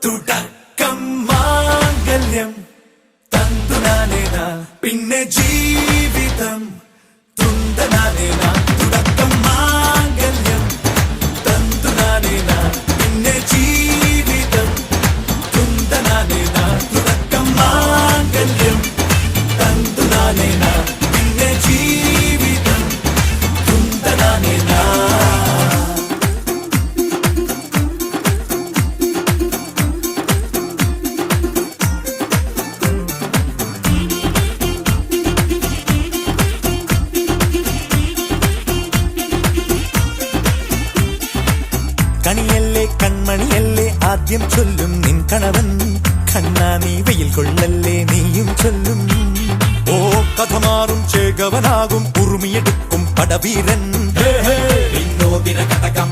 തുടക്കം മാംഗല്യം തന്തുനാനേന പിന്നെ ജീവിതം തുന്തനാനേന തുടക്കം മാംഗല്യം തന്തുനാനേന പിന്നെ ജീവിതം തുന്തനാനേന തുടക്കം മാംഗല്യം തന്തുനാനേന പിന്നെ ജീവിതം തുന്തനാനേന. കണിയല്ലേ കൺമണിയല്ലേ ആദ്യം ചൊല്ലും നിൻ കണവൻ, കണ്ണാ നീ വെയിൽ കൊള്ളല്ലേ നീയും ചൊല്ലും. ഓ കഥ മാറും ചേകവനാകും ഉറുമിയെടുക്കും പടവീരൻ, വിനോദിന കടകം